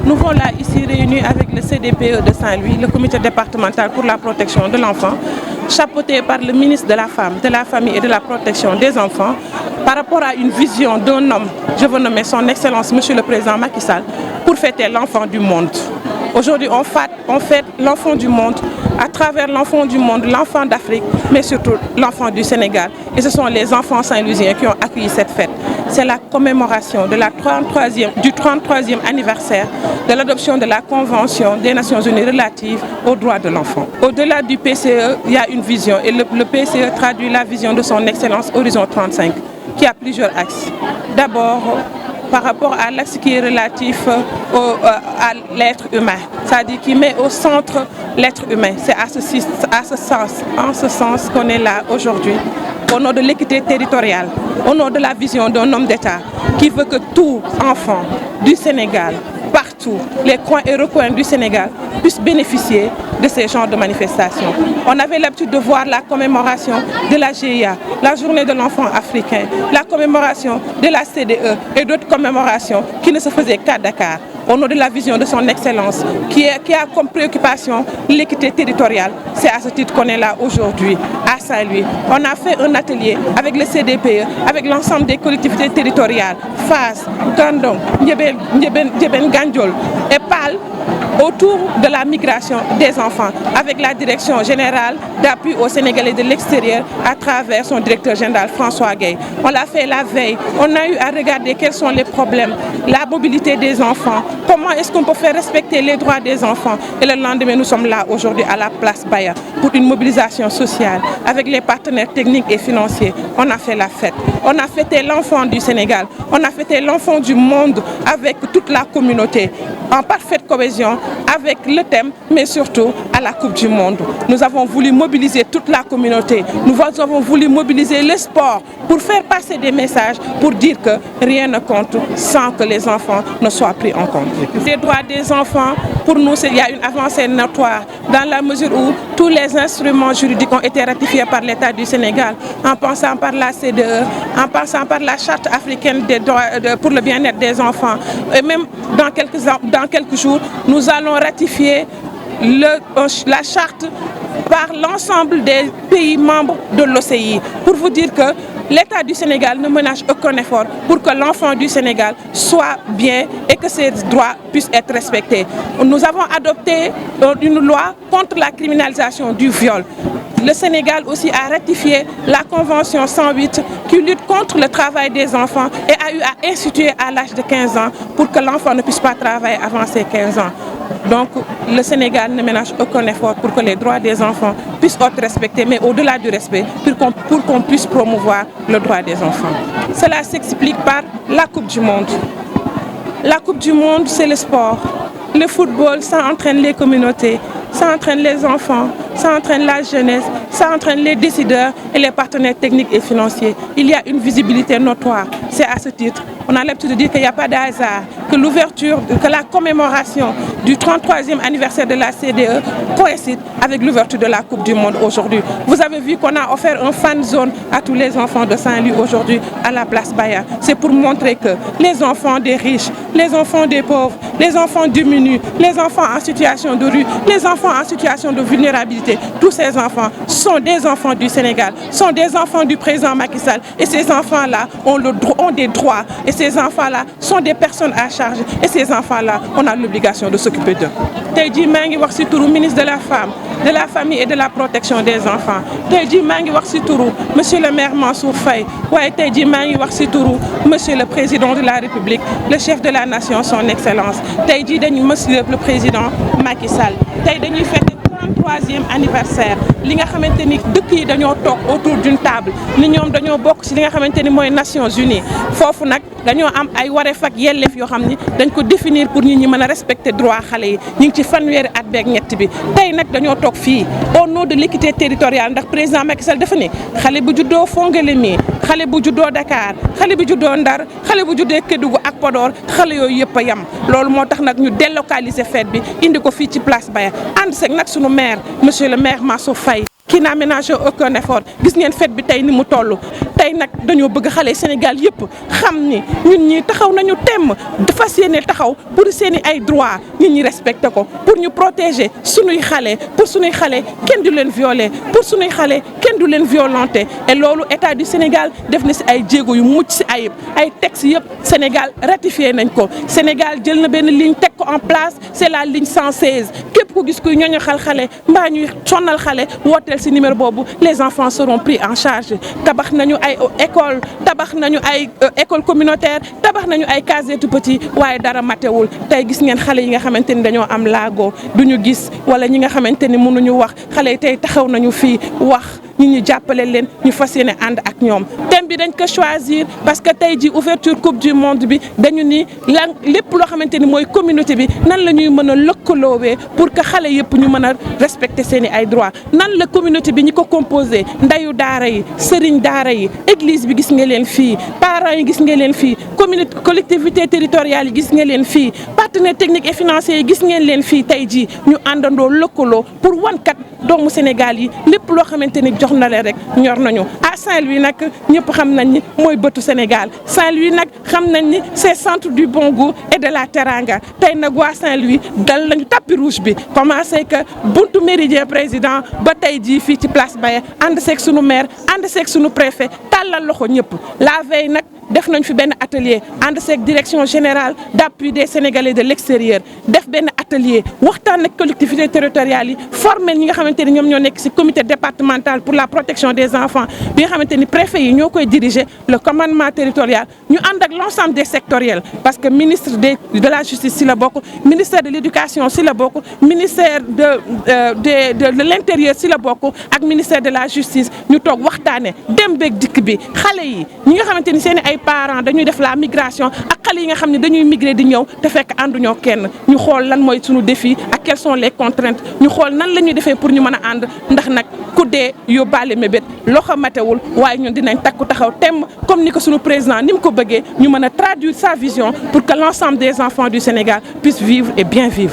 nous sommes là ici réunis avec le CDPE de Saint-Louis, le comité départemental pour la protection de l'enfant, chapeauté par le ministre de la Femme, de la Famille et de la Protection des enfants, par rapport à une vision d'un homme, je veux nommer son Excellence, Monsieur le Président Macky Sall, pour fêter l'enfant du monde. Aujourd'hui, on fête l'enfant du monde, à travers l'enfant du monde, l'enfant d'Afrique, mais surtout l'enfant du Sénégal. Et ce sont les enfants saint-louisiens qui ont accueilli cette fête. C'est la commémoration de du 33e anniversaire de l'adoption de la Convention des Nations Unies relative aux droits de l'enfant. Au-delà du PCE, il y a une vision et le PCE traduit la vision de son Excellence Horizon 35, qui a plusieurs axes. D'abord, par rapport à l'axe qui est relatif à l'être humain, c'est-à-dire qui met au centre l'être humain. C'est en ce sens qu'on est là aujourd'hui, au nom de l'équité territoriale, au nom de la vision d'un homme d'État qui veut que tout enfant du Sénégal, partout, les coins et recoins du Sénégal, puissent bénéficier de ces genres de manifestations. On avait l'habitude de voir la commémoration de la GIA, la journée de l'enfant africain, la commémoration de la CDE et d'autres commémorations qui ne se faisaient qu'à Dakar, au nom de la vision de son Excellence, qui a comme préoccupation l'équité territoriale. C'est à ce titre qu'on est là aujourd'hui, à Saint-Louis. On a fait un atelier avec le CDPE, avec l'ensemble des collectivités territoriales, FAS, Gandon, Ndiébène Gandiol et PAL, autour de la migration des enfants, avec la Direction générale d'appui aux Sénégalais de l'extérieur à travers son directeur général François Gueye. On l'a fait la veille, on a eu à regarder quels sont les problèmes, la mobilité des enfants, comment est-ce qu'on peut faire respecter les droits des enfants. Et le lendemain, nous sommes là aujourd'hui à la place Baya pour une mobilisation sociale avec les partenaires techniques et financiers. On a fait la fête, on a fêté l'enfant du Sénégal, on a fêté l'enfant du monde avec toute la communauté, en parfaite cohésion, avec le thème, mais surtout à la Coupe du Monde. Nous avons voulu mobiliser toute la communauté, nous avons voulu mobiliser le sport pour faire passer des messages, pour dire que rien ne compte sans que les enfants ne soient pris en compte. Les droits des enfants, pour nous, il y a une avancée notoire, dans la mesure où tous les instruments juridiques ont été ratifiés par l'État du Sénégal, en passant par la CDE, en passant par la Charte africaine des droits, pour le bien-être des enfants. Et même dans quelques jours, nous allons ratifier la charte par l'ensemble des pays membres de l'OCI. Pour vous dire que l'État du Sénégal ne ménage aucun effort pour que l'enfant du Sénégal soit bien et que ses droits puissent être respectés. Nous avons adopté une loi contre la criminalisation du viol. Le Sénégal aussi a ratifié la Convention 108 qui lutte contre le travail des enfants et a eu à instituer à l'âge de 15 ans pour que l'enfant ne puisse pas travailler avant ses 15 ans. Donc le Sénégal ne ménage aucun effort pour que les droits des enfants puissent être respectés, mais au-delà du respect, pour qu'on puisse promouvoir le droit des enfants. Cela s'explique par la Coupe du Monde. La Coupe du Monde, c'est le sport. Le football, ça entraîne les communautés, ça entraîne les enfants, ça entraîne la jeunesse, ça entraîne les décideurs et les partenaires techniques et financiers. Il y a une visibilité notoire. C'est à ce titre, on a l'habitude de dire qu'il n'y a pas de hasard, que la commémoration du 33e anniversaire de la CDE coïncide avec l'ouverture de la Coupe du Monde aujourd'hui. Vous avez vu qu'on a offert un fan zone à tous les enfants de Saint-Louis aujourd'hui à la place Baya. C'est pour montrer que les enfants des riches, les enfants des pauvres, les enfants démunis, les enfants en situation de rue, les enfants en situation de vulnérabilité, tous ces enfants sont des enfants du Sénégal, sont des enfants du président Macky Sall. Et ces enfants-là ont des droits. Et ces enfants-là sont des personnes à charge. Et ces enfants-là, on a l'obligation de s'occuper d'eux. Tey jii maa ngi wax ci turu ministre de la Femme, de la Famille et de la Protection des enfants. Tey jii maa ngi wax ci turu monsieur le maire Mansour Faye. waaye tey jii maa ngi wax ci turu monsieur le président de la République, le chef de la nation, son Excellence. Tey jii dañu monsieur le président Macky Sall. Tey dañuy fêter 33e anniversaire li nga xamante ni dëkk yi dañoo toog autour d'une table ni ñoom dañoo bokk ci li nga xamante ni mooy Nations Unies foofu nag dañoo am ay wareef ak yelleef yoo xam ni dañ ko définir pour nit ñi mën a respecter droit xale yi ñu ngi ci fanweeri at beeg ñett bi tey nag dañoo toog fii au nom de l'équité territoriale ndax président Macky Sall dafa ne xale bu juddoo Fongolimbi xale bu juddoo Dakar xale bu juddoo Ndar xale bu juddoo Kédougou ak Podor xale yooyu yëpp a yam loolu moo tax nag ñu délocaliser fête bi indi ko fii ci place Baya ànd seeg nag sunu maire monsieur le maire Mansour Faye qui n'a ménagé aucun effort gis ngeen fête bi tey ni mu toll tey nag dañoo bëgg xale Sénégal yëpp xam ni ñun ñi taxaw nañu temm fas yéene taxaw pour seeni ay droit nit ñi respecté ko pour ñu protéger sunuy xale pour sunuy xale kenn du leen violer pour sunuy xale kenn du leen violenter et loolu état du Sénégal def na si ay jéego yu mucc si ayib ay textes yëpp Sénégal ratifié nañ ko Sénégal jël na benn ligne teg ko en place c'est la ligne 116 képp ku gis kuy ñoñoxal xale mbaa ñuy sonnal xale wooteel si numéro boobu les enfants seront pris en charge tabax nañu ay école tabax nañu ay école communautaire tabax nañu ay cases des tout-petits waaye dara matewul tey gis ngeen xale yi nga xamante ni dañoo am laago duñu gis wala ñi nga xamante ni mënuñu wax xale yi tey taxaw nañu fii wax ñu jàppale leen ñu fas yéene ànd ak ñoom thème bi dañ ko choisir parce que tey ji ouverture coupe du monde bi dañu ni lan lépp loo xamante ni mooy communauté bi nan la ñuy mën a lëkkaloowee pour que xale yëpp ñu mën a respecter seen i ay droits nan la communauté bi ñi ko composé ndayu daara yi sëriñ daara yi église bi gis nga leen fii parents yi gis nga leen fii collectivité territoriale yi gis nga leen fii partenaires techniques et financiers yi gis ngeen leen fii tey jii ñu àndandoo lëkkaloo pour wankat doomu Sénégal yi lépp loo xamante ni jox na leen rek ñor nañu à Saint-Louis nag ñëpp xam nañ ni mooy bëtu Sénégal Saint-Louis nag xam nañ ni c'est centre du bon goût et de la teranga tey nag waa Saint-Louis dal nañu tapis rouge bi commencé que buntu méridien président ba tey jii fii ci place Baye ànd seeg sunu maire ànd seeg sunu préfet tàllal loxo ñëpp la veille nag def nañ fi benn atelier ànd seeg direction générale d'appui des Sénégalais de l'extérieur def benn atelier waxtaan ak collectivités territoriales yi former ñi nga xamante ni ñoom ñoo nekk ci comité départemental pour la protection des enfants bi nga xamante ni préfet yi ñoo koy diriger le commandement territorial ñu ànd ak l'ensemble des sectoriels parce que ministre de la justice ci la bokk ministère de l'éducation ci la bokk ministère de l'intérieur ci la bokk ak ministère de la justice ñu toog waxtaane dem beeg dikk bi xale yi ñi nga xamante ni seen ay parents dañuy def la migration ak xale yi nga xam ne dañuy migrer di ñëw te fekk ànduñoo kenn ñu xool lan mooy sunu défi ak quelles sont les contraintes ñu xool nan la ñuy defee pour ñu mën a ànd ndax nag ku dee yóbbaale mébét loxo matewul waaye ñun dinañ takku taxaw temm comme ni ko sunu président ni mu ko bëggee ñu mën a traduire sa vision pour que l'ensemble des enfants du Sénégal puissent vivre et bien vivre.